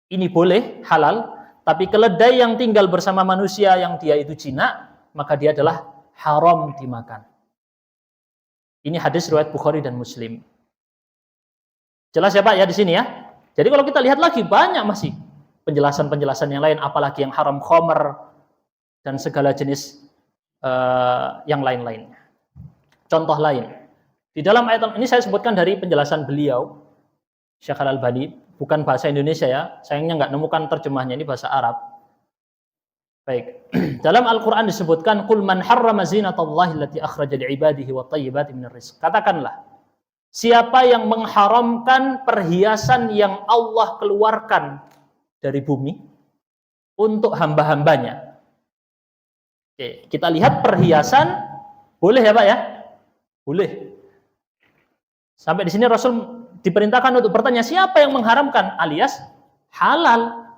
ini boleh, halal. Tapi keledai yang tinggal bersama manusia yang dia itu jinak, maka dia adalah haram dimakan. Ini hadis riwayat Bukhari dan Muslim. Jelas ya Pak ya di sini ya. Jadi kalau kita lihat lagi banyak masih penjelasan-penjelasan yang lain, apalagi yang haram khamr dan segala jenis yang lain-lainnya. Contoh lain. Di dalam ayat ini saya sebutkan dari penjelasan beliau, Syekh Al-Albani, bukan bahasa Indonesia ya, sayangnya nggak nemukan terjemahnya, ini bahasa Arab. Baik, dalam Al-Quran disebutkan, Qul man harrama zinatallahi allati akhraja li'ibadihi wa tayyibati minar rizq. Katakanlah, siapa yang mengharamkan perhiasan yang Allah keluarkan dari bumi untuk hamba-hambanya. Oke, kita lihat perhiasan, boleh ya Pak ya? Boleh. Sampai di sini Rasul diperintahkan untuk bertanya, siapa yang mengharamkan? Alias halal.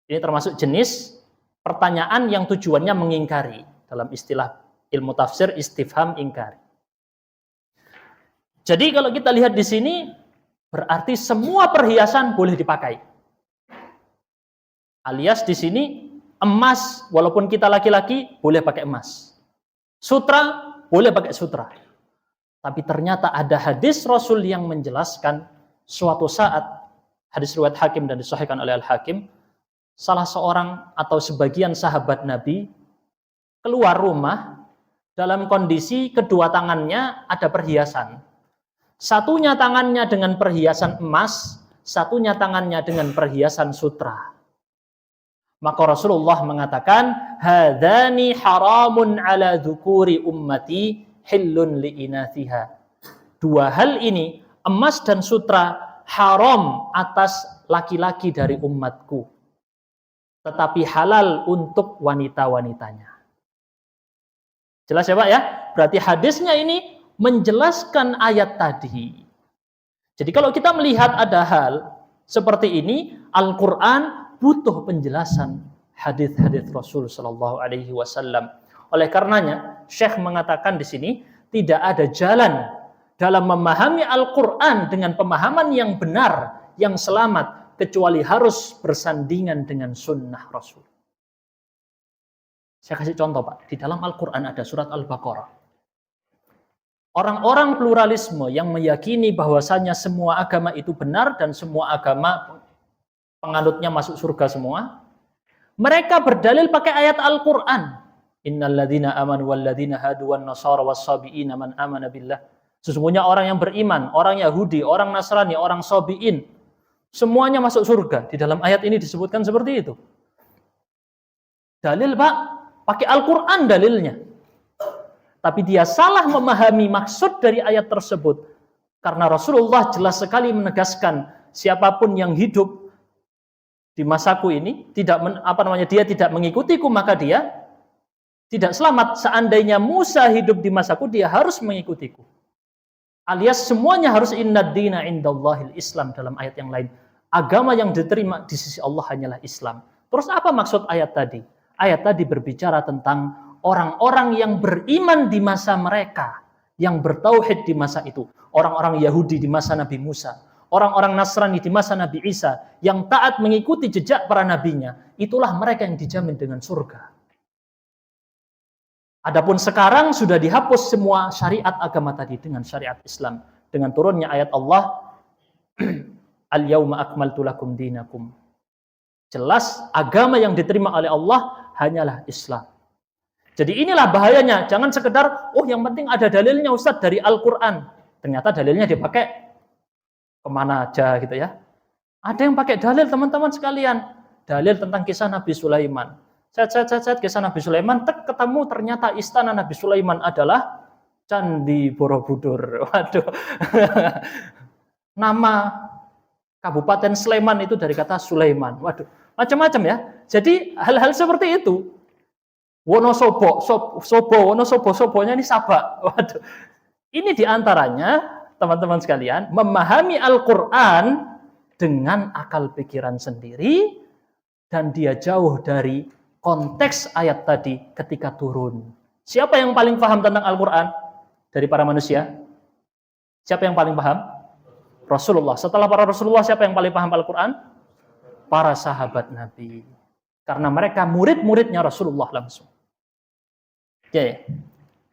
Ini termasuk jenis pertanyaan yang tujuannya mengingkari. Dalam istilah ilmu tafsir, istifham ingkari. Jadi kalau kita lihat di sini, berarti semua perhiasan boleh dipakai. Alias di sini emas, walaupun kita laki-laki, boleh pakai emas. Sutra, boleh pakai sutra. Tapi ternyata ada hadis Rasul yang menjelaskan suatu saat, hadis riwayat Hakim dan disahihkan oleh Al-Hakim, salah seorang atau sebagian sahabat Nabi keluar rumah dalam kondisi kedua tangannya ada perhiasan. Satunya tangannya dengan perhiasan emas, satunya tangannya dengan perhiasan sutra. Maka Rasulullah mengatakan, "Hadzani haramun ala dzukuri ummati, hillun li'inathiha." 2 hal ini, emas dan sutra, haram atas laki-laki dari umatku, tetapi halal untuk wanita-wanitanya. Jelas ya Pak ya? Berarti hadisnya ini menjelaskan ayat tadi. Jadi kalau kita melihat ada hal seperti ini, Al-Quran butuh penjelasan hadis-hadis Rasul Shallallahu Alaihi Wasallam. Oleh karenanya, Syekh mengatakan di sini tidak ada jalan dalam memahami Al-Quran dengan pemahaman yang benar, yang selamat, kecuali harus bersandingan dengan sunnah Rasul. Saya kasih contoh Pak, di dalam Al-Quran ada surat Al-Baqarah. Orang-orang pluralisme yang meyakini bahwasanya semua agama itu benar dan semua agama penganutnya masuk surga semua, mereka berdalil pakai ayat Al-Qur'an. Innalladzina amanu walladzina hadu wan nasara was-sabiina man amana billah. Sesungguhnya orang yang beriman, orang Yahudi, orang Nasrani, orang Sabiin, semuanya masuk surga. Di dalam ayat ini disebutkan seperti itu. Dalil, Pak, pakai Al-Qur'an dalilnya. Tapi dia salah memahami maksud dari ayat tersebut. Karena Rasulullah jelas sekali menegaskan siapapun yang hidup di masaku ini dia tidak mengikutiku, maka dia tidak selamat. Seandainya Musa hidup di masaku, dia harus mengikutiku. Alias semuanya harus innad dina indallahil Islam dalam ayat yang lain. Agama yang diterima di sisi Allah hanyalah Islam. Terus apa maksud ayat tadi? Ayat tadi berbicara tentang orang-orang yang beriman di masa mereka, yang bertauhid di masa itu. Orang-orang Yahudi di masa Nabi Musa, orang-orang Nasrani di masa Nabi Isa, yang taat mengikuti jejak para nabinya, itulah mereka yang dijamin dengan surga. Adapun sekarang sudah dihapus semua syariat agama tadi dengan syariat Islam. Dengan turunnya ayat Allah, Al-yawma akmaltu lakum dinakum. Jelas agama yang diterima oleh Allah hanyalah Islam. Jadi inilah bahayanya, jangan sekedar, yang penting ada dalilnya Ustadz dari Al-Quran. Ternyata dalilnya dipakai kemana aja gitu ya. Ada yang pakai dalil teman-teman sekalian. Dalil tentang kisah Nabi Sulaiman. Set kisah Nabi Sulaiman, ketemu ternyata istana Nabi Sulaiman adalah Candi Borobudur. Waduh. Nama Kabupaten Sleman itu dari kata Sulaiman. Waduh, macam-macam ya. Jadi hal-hal seperti itu. Wonosobo, Wonosobo-nya ini Sabak. Waduh. Ini diantaranya, teman-teman sekalian, memahami Al-Quran dengan akal pikiran sendiri, dan dia jauh dari konteks ayat tadi ketika turun. Siapa yang paling paham tentang Al-Quran dari para manusia? Siapa yang paling paham? Rasulullah. Setelah para Rasulullah, siapa yang paling paham Al-Quran? Para sahabat Nabi. Karena mereka murid-muridnya Rasulullah langsung. Oke,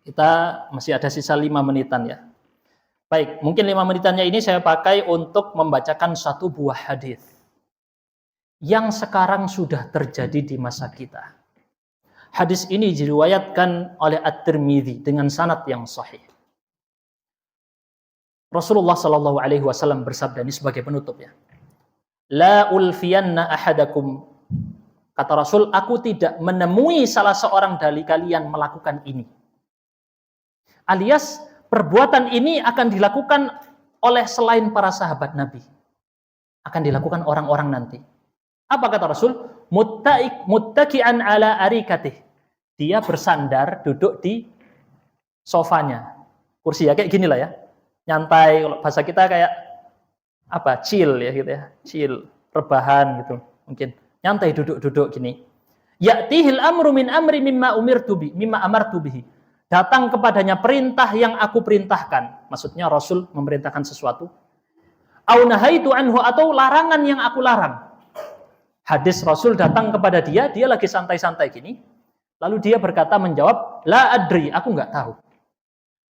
kita masih ada sisa 5 menitan ya. Baik, mungkin 5 menitannya ini saya pakai untuk membacakan satu buah hadis yang sekarang sudah terjadi di masa kita. Hadis ini diriwayatkan oleh At-Tirmidzi dengan sanad yang sahih. Rasulullah Shallallahu Alaihi Wasallam bersabda, ini sebagai penutup ya. La ulfiyanna ahadakum. Kata Rasul, aku tidak menemui salah seorang dari kalian melakukan ini. Alias, perbuatan ini akan dilakukan oleh selain para sahabat Nabi. Akan dilakukan orang-orang nanti. Apa kata Rasul? Muttaki'an ala arikatih. Dia bersandar, duduk di sofanya. Kursi ya, kayak gini lah ya. Nyantai, kalau bahasa kita kayak apa? Chill ya gitu ya. Chill, rebahan gitu mungkin. Nyantai duduk-duduk gini. Ya'tihil amru min amri mimma amartu bihi. Datang kepadanya perintah yang aku perintahkan. Maksudnya Rasul memerintahkan sesuatu. Au nahaitu anhu, atau larangan yang aku larang. Hadis Rasul datang kepada dia lagi santai-santai gini. Lalu dia berkata menjawab, la adri, aku nggak tahu.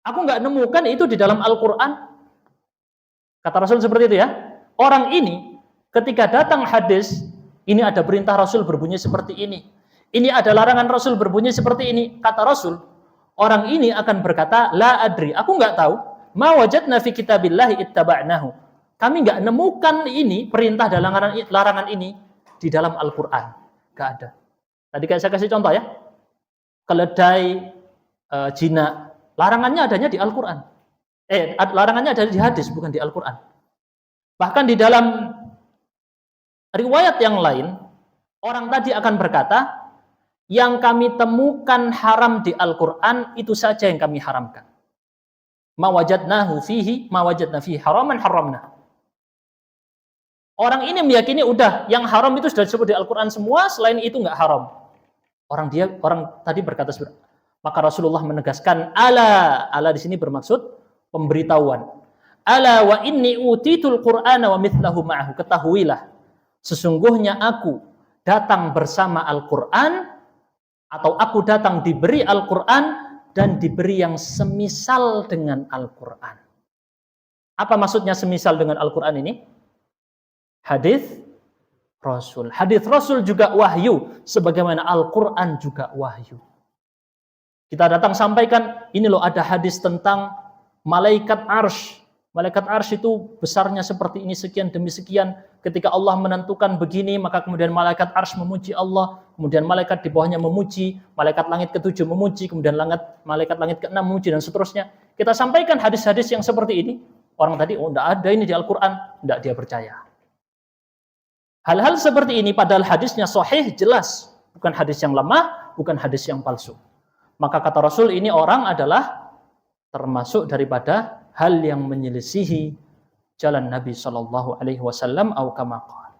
Aku nggak nemukan itu di dalam Al-Quran. Kata Rasul seperti itu ya. Orang ini ketika datang hadis, ini ada perintah Rasul berbunyi seperti ini. Ini ada larangan Rasul berbunyi seperti ini. Kata Rasul, orang ini akan berkata, la adri, aku nggak tahu. Ma wajadna fi kitabillahi ittaba'nahu. Kami nggak nemukan ini, perintah dan larangan ini di dalam Al-Quran. Nggak ada. Tadi kayak saya kasih contoh ya. Keledai, jina, larangannya adanya di Al-Quran. Larangannya ada di hadis, bukan di Al-Quran. Bahkan di dalam riwayat yang lain, orang tadi akan berkata, yang kami temukan haram di Al-Quran, itu saja yang kami haramkan. Ma wajadna fihi haraman haramna. Orang ini meyakini udah, yang haram itu sudah disebut di Al-Quran semua, selain itu nggak haram. Orang tadi berkata seperti, maka Rasulullah menegaskan, ala di sini bermaksud pemberitahuan. Ala wa inni utitul Qur'ana wa mithlahu ma'ahu. Ketahuilah, sesungguhnya aku datang bersama Al-Quran, atau aku datang diberi Al-Quran dan diberi yang semisal dengan Al-Quran. Apa maksudnya semisal dengan Al-Quran ini? Hadis Rasul. Hadis Rasul juga wahyu, sebagaimana Al-Quran juga wahyu. Kita datang sampaikan, ini loh ada hadis tentang malaikat arsy. Malaikat arsy itu besarnya seperti ini, sekian demi sekian. Ketika Allah menentukan begini, maka kemudian malaikat arsy memuji Allah, kemudian malaikat di bawahnya memuji, malaikat langit ke-7 memuji, kemudian malaikat langit ke-6 memuji, dan seterusnya. Kita sampaikan hadis-hadis yang seperti ini. Orang tadi, oh enggak ada ini di Al-Quran. Enggak, dia percaya. Hal-hal seperti ini padahal hadisnya sahih, jelas. Bukan hadis yang lemah, bukan hadis yang palsu. Maka kata Rasul, ini orang adalah termasuk daripada hal yang menyelisihi jalan Nabi SAW atau kama qala.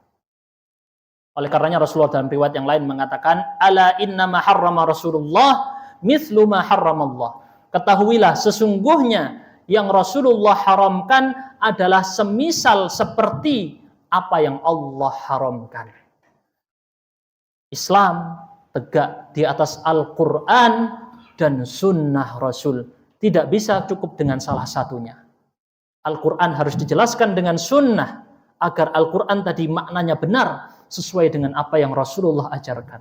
Oleh karenanya Rasulullah dalam riwayat yang lain mengatakan, ala inna ma harrama Rasulullah mithlu ma harramallah. Ketahuilah sesungguhnya yang Rasulullah haramkan adalah semisal seperti apa yang Allah haramkan. Islam tegak di atas Al-Quran dan sunnah Rasul. Tidak bisa cukup dengan salah satunya. Al-Quran harus dijelaskan dengan sunnah, agar Al-Quran tadi maknanya benar, sesuai dengan apa yang Rasulullah ajarkan.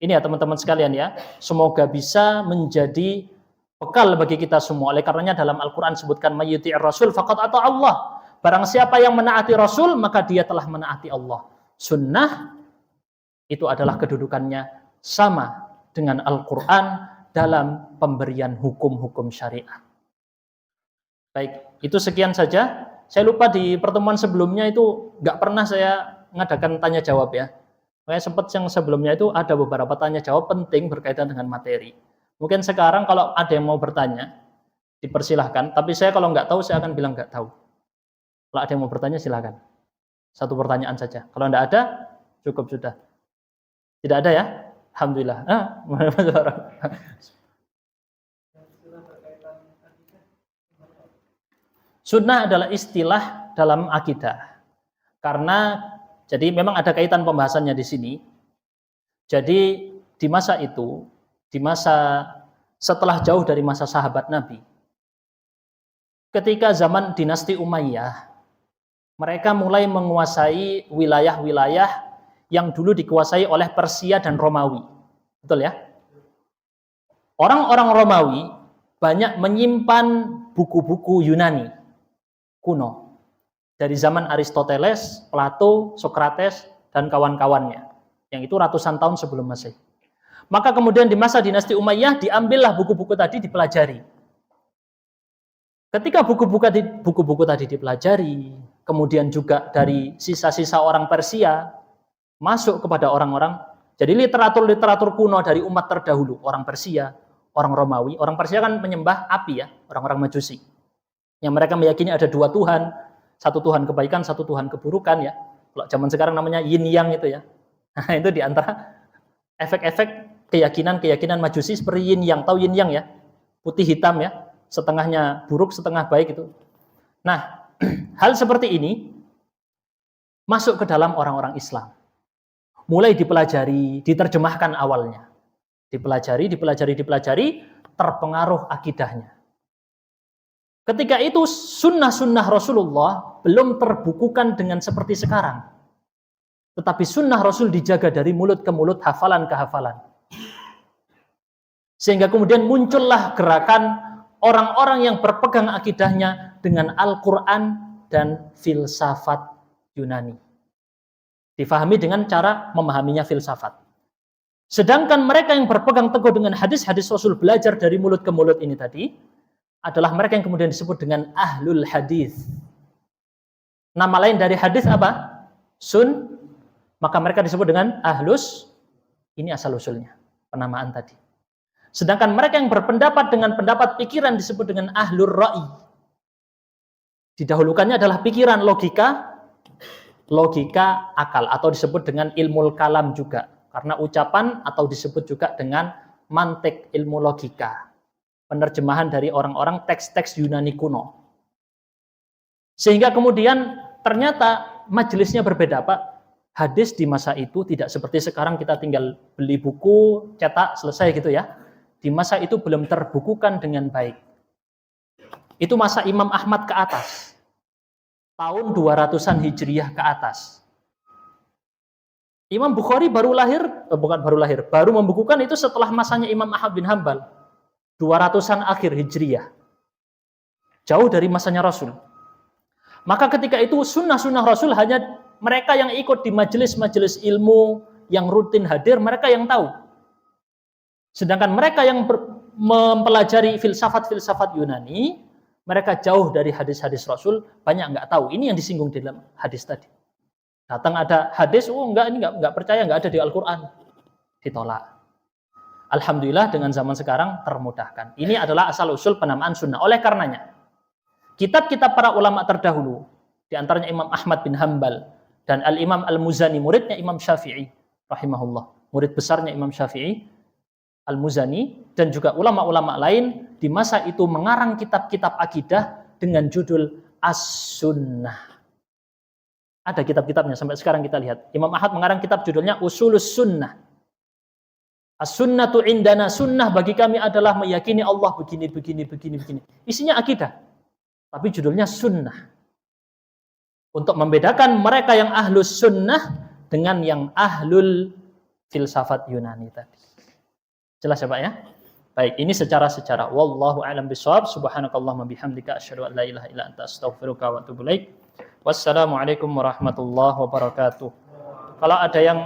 Ini ya teman-teman sekalian ya, semoga bisa menjadi bekal bagi kita semua. Oleh karenanya dalam Al-Quran sebutkan, mayyuti'ir Rasul faqad ata Allah. Barang siapa yang menaati Rasul, maka dia telah menaati Allah. Sunnah itu adalah kedudukannya sama dengan Al-Quran dalam pemberian hukum-hukum syariat. Baik, itu sekian saja. Saya lupa di pertemuan sebelumnya itu nggak pernah saya ngadakan tanya jawab ya. Makanya sempat yang sebelumnya itu ada beberapa tanya jawab penting berkaitan dengan materi. Mungkin sekarang kalau ada yang mau bertanya, dipersilahkan. Tapi saya kalau nggak tahu, saya akan bilang nggak tahu. Kalau ada yang mau bertanya, silakan. Satu pertanyaan saja. Kalau nggak ada, cukup sudah. Tidak ada ya? Alhamdulillah. Sunnah adalah istilah dalam akidah. Karena jadi memang ada kaitan pembahasannya di sini. Jadi di masa itu, di masa setelah jauh dari masa sahabat Nabi, ketika zaman dinasti Umayyah, mereka mulai menguasai wilayah-wilayah yang dulu dikuasai oleh Persia dan Romawi. Betul ya? Orang-orang Romawi banyak menyimpan buku-buku Yunani kuno. Dari zaman Aristoteles, Plato, Socrates, dan kawan-kawannya. Yang itu ratusan tahun sebelum Masehi. Maka kemudian di masa dinasti Umayyah diambillah buku-buku tadi dipelajari. Ketika buku-buku tadi dipelajari, kemudian juga dari sisa-sisa orang Persia masuk kepada orang-orang, jadi literatur-literatur kuno dari umat terdahulu, orang Persia, orang Romawi. Orang Persia kan menyembah api ya, orang-orang Majusi. Yang mereka meyakini ada dua Tuhan, satu Tuhan kebaikan, satu Tuhan keburukan ya. Kalau zaman sekarang namanya yin yang itu ya. Nah, itu diantara efek-efek keyakinan Majusi seperti yin yang, tahu yin yang ya, putih hitam ya. Setengahnya buruk, setengah baik itu. Nah, hal seperti ini masuk ke dalam orang-orang Islam. Mulai dipelajari, diterjemahkan awalnya. Dipelajari, terpengaruh akidahnya. Ketika itu sunnah-sunnah Rasulullah belum terbukukan dengan seperti sekarang. Tetapi sunnah Rasul dijaga dari mulut ke mulut, hafalan ke hafalan. Sehingga kemudian muncullah gerakan orang-orang yang berpegang akidahnya dengan Al-Quran dan filsafat Yunani. Difahami dengan cara memahaminya filsafat. Sedangkan mereka yang berpegang teguh dengan hadis-hadis Rasul, belajar dari mulut ke mulut ini tadi, adalah mereka yang kemudian disebut dengan ahlul hadis. Nama lain dari hadis apa? Maka mereka disebut dengan ahlus. Ini asal-usulnya, penamaan tadi. Sedangkan mereka yang berpendapat dengan pendapat pikiran disebut dengan ahlur ra'i. Didahulukannya adalah pikiran, logika akal, atau disebut dengan ilmu kalam juga. Karena ucapan atau disebut juga dengan mantik, ilmu logika. Penerjemahan dari orang-orang teks-teks Yunani kuno. Sehingga kemudian ternyata majelisnya berbeda, Pak. Hadis di masa itu tidak seperti sekarang kita tinggal beli buku, cetak, selesai gitu ya. di masa itu belum terbukukan dengan baik. Itu masa Imam Ahmad ke atas. Tahun 200-an Hijriyah ke atas. Imam Bukhari baru membukukan itu setelah masanya Imam Ahmad bin Hanbal. 200-an akhir Hijriyah. Jauh dari masanya Rasul. Maka ketika itu sunnah-sunnah Rasul hanya mereka yang ikut di majelis-majelis ilmu, yang rutin hadir, mereka yang tahu. Sedangkan mereka yang mempelajari filsafat-filsafat Yunani, mereka jauh dari hadis-hadis Rasul, banyak nggak tahu. Ini yang disinggung di dalam hadis tadi. Datang ada hadis, ini nggak percaya, nggak ada di Al-Quran. Ditolak. Alhamdulillah dengan zaman sekarang termudahkan. Ini adalah asal-usul penamaan sunnah. Oleh karenanya, kitab-kitab para ulama terdahulu, di antaranya Imam Ahmad bin Hanbal, dan Al-Imam Al-Muzani, muridnya Imam Syafi'i, rahimahullah. Murid besarnya Imam Syafi'i, Al-Muzani, dan juga ulama-ulama lain, di masa itu mengarang kitab-kitab akidah dengan judul As-Sunnah. Ada kitab-kitabnya, sampai sekarang kita lihat. Imam Ahmad mengarang kitab judulnya Usulus Sunnah. As-Sunnatu indana, sunnah bagi kami adalah meyakini Allah begini. Isinya akidah. Tapi judulnya Sunnah. Untuk membedakan mereka yang ahlus sunnah dengan yang ahlul filsafat Yunani tadi. Jelas ya Pak ya? Baik, ini secara. Wallahu a'lam bishawab. Subhanakallahumma bihamdika asyhadu an la ilaha illa anta astaghfiruka wa atubu ilaik. Wassalamualaikum warahmatullahi wabarakatuh. Kalau ada yang